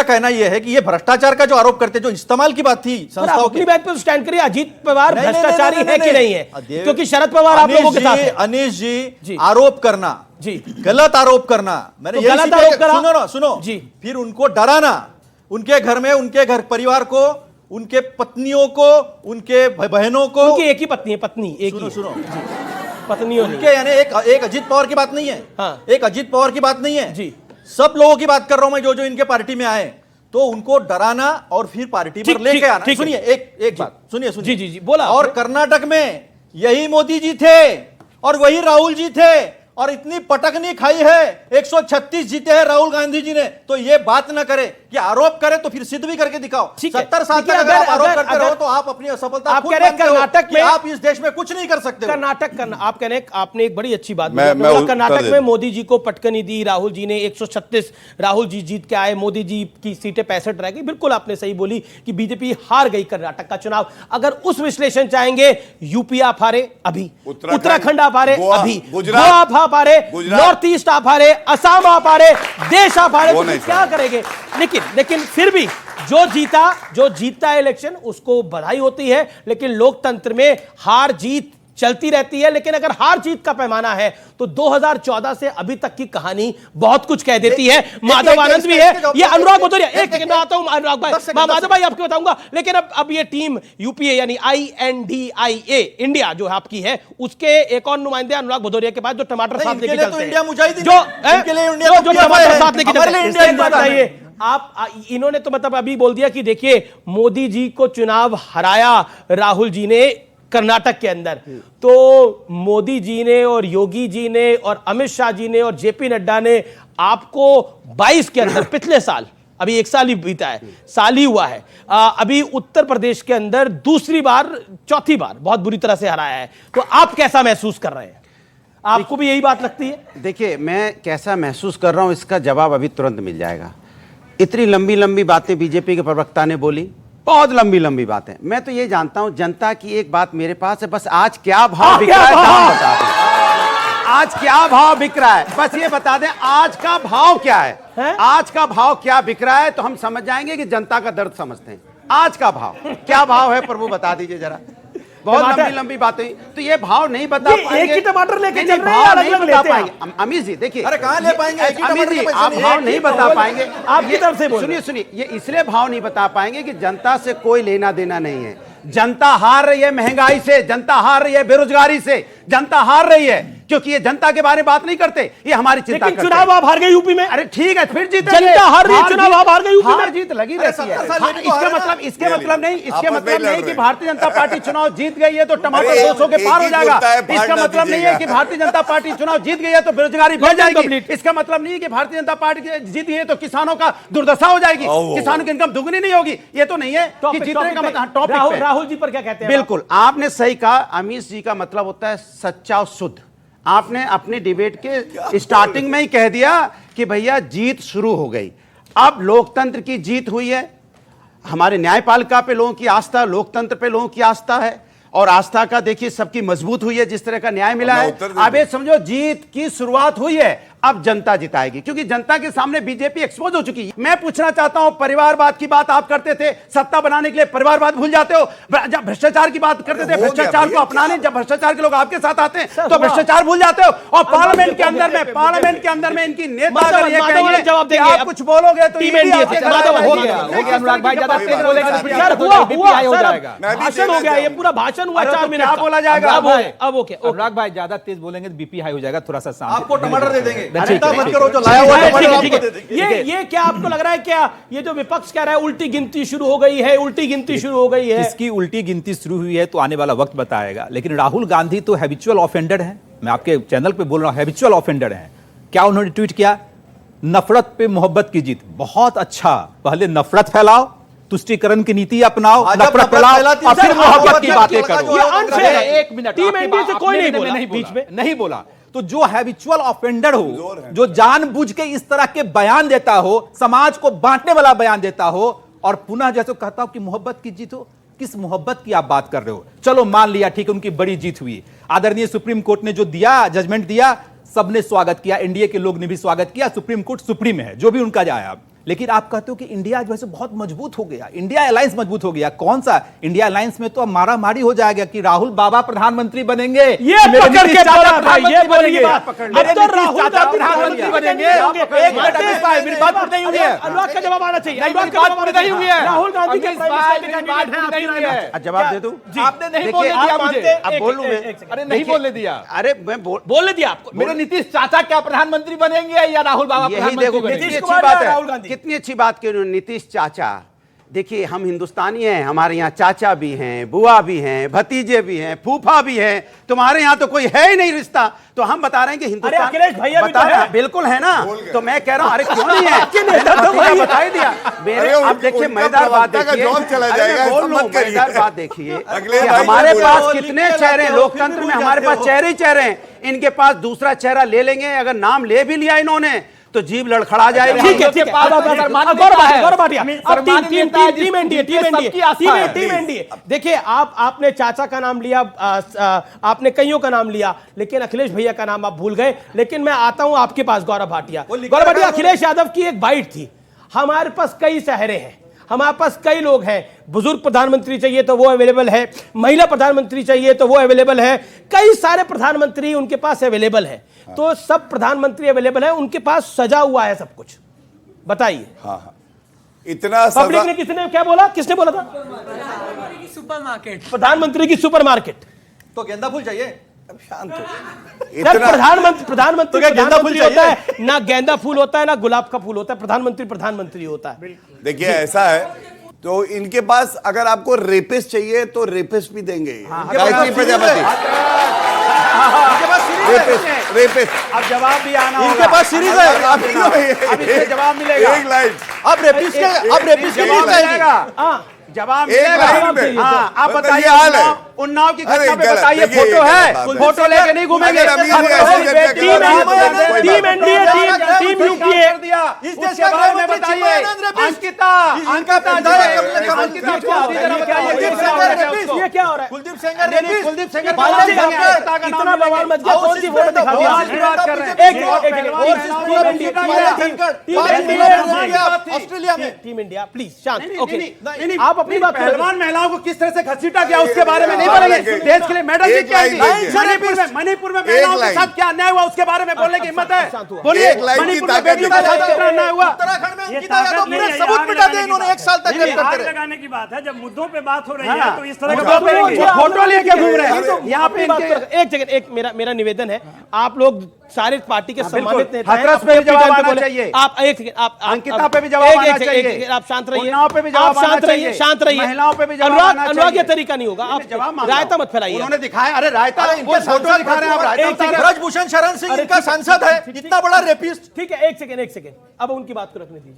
कहना यह है कि ये भ्रष्टाचार का जो आरोप करते, जो इस्तेमाल की बात थी संस्थाओं अपनी बात पे स्टैंड करिए। अजीत पवार भ्रष्टाचारी है कि नहीं है? क्योंकि शरद पवार आप लोगों के साथ है। अनीश जी, आरोप करना जी, गलत आरोप करना, मैंने यही गलत आरोप करा। सुनो जी, फिर उनको डराना, उनके घर में, उनके घर परिवार को, उनके पत्नियों को, उनके बहनों को। उनकी एक ही पत्नी है, पत्नी एक ही। सुनो पत्नियों उनके, यानी एक अजीत पवार की बात नहीं है। हाँ। एक अजीत पवार की बात नहीं है जी, सब लोगों की बात कर रहा हूं मैं, जो जो इनके पार्टी में आए, तो उनको डराना और फिर पार्टी पर लेके आना। सुनिए एक बात सुनिए। जी जी जी, बोला। और कर्नाटक में यही मोदी जी थे और वही राहुल जी थे, और इतनी पटकनी खाई है, 136 जीते हैं राहुल गांधी जी ने। तो ये बात ना करे कि आरोप करे तो फिर सिद्ध भी करके दिखाओ। 70 साल तक अगर आप आरोप करते रहो तो आप अपनी असफलता आप कह रहे हैं कर्नाटक में आप इस देश में कुछ नहीं कर सकते। आप कह रहे हैं, आपने एक बड़ी अच्छी बात बोली। कर्नाटक में मोदी जी को पटकनी दी, राहुल जी ने 136, राहुल जी जीत के आए, मोदी जी की सीटें 65 रह गई। बिल्कुल आपने सही बोली कि बीजेपी हार गई कर्नाटक का चुनाव। अगर उस विश्लेषण चाहेंगे, यूपी आप हारे अभी, उत्तराखंड आप हारे अभी, गोवा आप हारे, नॉर्थ ईस्ट आप हारे, असम आप हारे, देश आप हारे, तो क्या करेंगे? लेकिन फिर भी जो जीता इलेक्शन उसको बधाई होती है। लेकिन लोकतंत्र में हार जीत चलती रहती है। लेकिन अगर हार जीत का पैमाना है तो 2014 से अभी तक की कहानी बहुत कुछ कह देती है। माधव आनंद भी है, ये अनुराग भदौरिया, एक सेकंड आता हूं अनुराग भाई, माधव भाई आपको बताऊंगा। लेकिन अब ये टीम यूपीए यानी INDIA इंडिया जो आपकी है, उसके एक और नुमाइंदे अनुराग भदौरिया के पास जो टमाटर साथ लेके चलते हैं, जो टमाटर साथ लेके चलते हैं। आप इन्होंने तो मतलब अभी बोल दिया कि देखिए मोदी जी को चुनाव हराया राहुल जी ने कर्नाटक के अंदर, तो मोदी जी ने और योगी जी ने और अमित शाह जी ने और जेपी नड्डा ने आपको 22 के अंदर, पिछले साल, अभी एक साल ही बीता है, साल ही हुआ है, अभी उत्तर प्रदेश के अंदर चौथी बार बहुत बुरी तरह से हराया है। तो आप कैसा महसूस कर रहे हैं? आपको भी यही बात लगती है? देखिए, मैं कैसा महसूस कर रहा हूं इसका जवाब अभी तुरंत मिल जाएगा। इतनी लंबी लंबी बातें बीजेपी के प्रवक्ता ने बोली, बहुत लंबी लंबी बातें। मैं तो ये जानता हूं, जनता की एक बात मेरे पास है, बस आज क्या भाव बिक रहा है दाम बता दें। आज क्या भाव बिक रहा है बस ये बता दें, आज का भाव क्या है? आज का भाव क्या बिक रहा है तो हम समझ जाएंगे कि जनता का दर्द समझते हैं। आज का भाव क्या भाव है प्रभु बता दीजिए जरा। बहुत लंबी लंबी बातें, तो ये भाव नहीं बता पाएंगे। एक ही टमाटर लेके चल रहे हैं, भाव नहीं बता पाएंगे अमित जी। देखिए, अरे कहां ले पाएंगे अमित जी, आप भाव नहीं बता पाएंगे। आपकी तरफ से सुनिए, ये इसलिए भाव नहीं बता पाएंगे कि जनता से कोई लेना देना नहीं है। जनता हार रही है महंगाई से, जनता हार रही है बेरोजगारी से, जनता हार रही है क्योंकि ये जनता के बारे में बात नहीं करते, ये हमारी चिंता करते। चुनाव आप हार गए यूपी में। अरे ठीक है, फिर जीत जनता हार रही है, चुनाव आप हार गए यूपी में। हार जीत लगी रहती है। इसके मतलब नहीं कि भारतीय जनता पार्टी चुनाव जीत गई है तो टमाटर 200 के पार हो जाएगा। इसका मतलब नहीं है कि भारतीय जनता पार्टी चुनाव जीत गई है तो बेरोजगारी बढ़ जाएगी। इसका मतलब नहीं है कि भारतीय जनता पार्टी जीत गई है तो किसानों का दुर्दशा हो जाएगी, किसानों की इनकम दुगनी नहीं होगी। ये तो नहीं है कि जीतने का मतलब। टॉपिक राहुल जी पर क्या कहते हैं? बिल्कुल आपने सही कहा। अमित जी का मतलब होता है सच्चा और शुद्ध। आपने अपनी डिबेट के स्टार्टिंग में ही कह दिया कि भैया जीत शुरू हो गई। अब लोकतंत्र की जीत हुई है, हमारे न्यायपालिका पे लोगों की आस्था, लोकतंत्र पे लोगों की आस्था है, और आस्था का देखिए सबकी मजबूत हुई है, जिस तरह का न्याय मिला है। अब ये समझो जीत की शुरुआत हुई है, अब जनता जिताएगी क्योंकि जनता के सामने बीजेपी एक्सपोज हो चुकी है। मैं पूछना चाहता हूं, परिवारवाद की बात आप करते थे, सत्ता बनाने के लिए परिवारवाद भूल जाते हो। जब भ्रष्टाचार की बात करते थे, भ्रष्टाचार को अपनाने, जब भ्रष्टाचार के लोग आपके साथ आते हैं तो भ्रष्टाचार भूल जाते हो। और पार्लियामेंट के अंदर में इनकी नेता अगर ये कहेंगे जवाब देंगे, आप कुछ बोलोगे तो भाषण हो गया, ये पूरा भाषण हुआ 4 मिनट, क्या बोला जाएगा? अब ओके, अनुराग भाई ज्यादा तेज बोलेंगे तो बीपी हाई हो जाएगा, थोड़ा सा शांत। आपको टमाटर दे देंगे। ये क्या आपको लग रहा है, क्या ये जो विपक्ष कह रहा है उल्टी गिनती शुरू हो गई है, उल्टी गिनती शुरू हो गई है? इसकी उल्टी गिनती शुरू हुई है तो आने वाला वक्त बताएगा। लेकिन राहुल गांधी तो हैबिचुअल ऑफेंडर है, मैं आपके चैनल पे बोल रहा हूं, हैबिचुअल ऑफेंडर है। क्या उन्होंने ट्वीट किया? नफरत पे मोहब्बत की जीत। बहुत अच्छा, पहले नफरत फैलाओ, तुष्टीकरण की नीति अपनाओ, नफरत फैलाओ और फिर मोहब्बत की बातें करो। ये अनफेयर है। एक मिनट, टीम इंडिया से कोई नहीं बोला, बीच में नहीं बोला। तो जो हैबिचुअल ऑफेंडर हो, जो जानबूझ के इस तरह के बयान देता हो, समाज को बांटने वाला बयान देता हो, और पुनः जैसे कहता हूं कि मोहब्बत की जीत हो, किस मोहब्बत की आप बात कर रहे हो? चलो मान लिया, ठीक है, उनकी बड़ी जीत हुई। आदरणीय सुप्रीम कोर्ट ने जो दिया, जजमेंट दिया, सबने स्वागत किया, एनडीए के लोग ने भी स्वागत किया। सुप्रीम कोर्ट सुप्रीम है, जो भी उनका जाया। लेकिन आप कहते हो कि इंडिया जो है बहुत मजबूत हो गया, इंडिया अलायंस मजबूत हो गया। कौन सा इंडिया अलायंस में तो अब मारा मारी हो जाएगा कि राहुल बाबा प्रधानमंत्री बनेंगे, ये पकड़ के बोला भाई, ये बोलिए बात पकड़ अब तो राहुल प्रधानमंत्री बनेंगे। एक मिनट अमित भाई, मेरी बात पूरी नहीं हुई है। अनुराग का जवाब आना चाहिए। मेरी बात पूरी नहीं हुई है। राहुल गांधी के अमित भाई, मेरी बात पूरी नहीं हुई है। जवाब दे दूं? आपने नहीं देखिए, बोलने आप दिया मानते- मुझे। अब बोलूं मैं? अरे नहीं बोलने दिया। अरे मैं बोलने दिया आपको। मेरे नीतीश चाचा क्या प्रधानमंत्री बनेंगे या राहुल बाबा यही प्रधानमंत्री देखो बनेंगे? कितनी नीतीश अच्छी कुमार बात या राहुल है, गांधी? कितनी अच्छी बात की उन्होंने, नीतीश चाचा। देखिए हम हिंदुस्तानी हैं, हमारे यहाँ चाचा भी हैं, बुआ भी हैं, भतीजे भी हैं, फूफा भी हैं। तुम्हारे यहाँ तो कोई है ही नहीं रिश्ता, तो हम बता रहे हैं कि हिंदुस्तान। अखिलेश भैया भी तो बता रहे हैं, है। बिल्कुल है ना। तो मैं कह रहा हूँ अरे क्यों नहीं है, भतीजा बता ही दिया मेरे। अरे अब देखिए उनका मजेदार बात प्रवक्ता का देखिए, जॉब चला अरे जाएगा, मैं बोल ऐसा लूं, मत करिए। मजेदार बात देखिए अगले कि भाई हमारे बोल पास रहे हो, कितने लिख के चेहरे लाते हैं हो, लोकतंत्र फिर में, भूल हमारे जाते पास हो। चेहरे ही चेहरे हैं। इनके पास दूसरा चेहरा ले लेंगे, अगर नाम ले भी लिया इन्होंने तो जीभ लड़खड़ा जाएगी। ठीक है, ठीक है। अब गौरव भाटिया, अब टीम एनडीए। देखिए आपने चाचा का नाम लिया, आपने कईयों का नाम लिया, लेकिन अखिलेश भैया का नाम आप भूल गए। लेकिन मैं आता हूं आपके पास गौरव भाटिया। गौरव भाटिया, अखिलेश यादव की एक बाइट थी, हमारे पास कई चेहरे हैं, हमारे पास कई लोग हैं। बुजुर्ग प्रधानमंत्री चाहिए तो वो अवेलेबल है, महिला प्रधानमंत्री चाहिए तो वो अवेलेबल है, कई सारे प्रधानमंत्री उनके पास अवेलेबल है। तो सब प्रधानमंत्री अवेलेबल है, उनके पास सजा हुआ है सब कुछ। बताइए। हाँ, इतना पब्लिक ने किसने क्या बोला, किसने बोला था? सुपरमार्केट। प्रधानमंत्री की सुपरमार्केट। तो गेंदा फूल चाहिए। शांत हो। सर, प्रधानमंत्री तो क्या गेंदा फूल प्रधानमंत्री होता चाहिए? है ना, गेंदा फूल होता है ना गुलाब का फूल होता है। प्रधानमंत्री होता है। देखिए ऐसा है, तो इनके पास अगर आपको रेपिस्ट चाहिए तो रेपिस्ट भी देंगे। गायत्री प्रजापति रेपिस्ट। अब जवाब भी आना इनके होगा। पास सीरीज है। अब इससे जवाब मिलेगा। एक लाइन अब रेपिस्ट के जवाब लिए मिलेगा। जवाब एक मिलेगा। लाइन में। हाँ, आप मतलब बताइए ये हाल है। उन्नाव की अरे घटना पे गलत, बताइए, देखिए, फोटो ये है, गलत बात है। फोटो लेके नहीं घूमेंगे। अगर अमीर है, ऐसे करके टीम कोई बात एनडीए, नहीं। Team UPA. इस देश का बारे में गृहमंत्री बताइए। चिन्मयानंद रेपिस्ट। अंकिता, इनका अंकिता पिता है, जी, कमल कमल अंकिता की क्या हो रहा है? ये क्या हो रहा है? ये ये क्या हो रहा है? रेपिस्ट। ये क्या हो रहा है? कुलदीप सेंगर नहीं, रेपिस्ट। कुलदीप सेंगर बालाजी बालाजी धनखड़। अंकिता का नाम इतना लेंगे। बवाल मच गया, हाउस कौन सी इज फोटो दिखा दिया? बवाल की बात कर रहे हैं। ऑस्ट्रेलिया में टीम इंडिया, प्लीज शांत। नहीं, ओके, नहीं, नहीं, नहीं, आप अपनी बात करो। पहलवान महिलाओं को किस तरह से घसीटा गया उसके बारे में नहीं बोलेंगे। देश के लिए मेडल जीत के आई थी। मणिपुर में महिलाओं के साथ क्या अन्याय हुआ उसके बारे में बोलने की हिम्मत है? बोलिए, एक लाइन की मणिपुर में ताकत बेटियों के साथ कितना अन्याय हुआ? उत्तराखंड में अंकिता यादव पूरे सबूत मिटा दिए इन्होंने, एक साल तक रेप करते आग रहे। लगाने की बात है, जब मुद्दों पे बात हो रही हाँ। है तो इस तरह का मुद्दों बात पे करेंगे। वो फोटो लेके घूम रहे हैं। तो यहाँ पे बात इनके करो। एक सेकंड, एक मेरा निवेदन है, आप लोग सारे पार्टी के सम्मानित नेता हैं, हाथरस पे अपने भी जवाब टाइम पे आना बोले। चाहिए। आप एक सेकंड, आप अंकिता पे भी जवाब आना चाहिए। आप शांत रहिए, उन्नाव पे भी जवाब आप शांत आना रहिए, चाहिए। शांत रहिए। महिलाओं पे भी जवाब अनुराग, आना अनुराग, ये चाहिए। तरीका नहीं होगा। आप जवाब मांग रायता रहा मत फैलाइए। उन्होंने दिखाया, अरे रायता अरे वो इनके फोटो दिखा रहे हैं, आप रायता बता रहे हैं। ब्रजभूषण शरण सिंह इनका सांसद है, इतना बड़ा रेपिस्ट। ठीक है, एक सेकंड, अब उनकी बात को रखने दीजिए।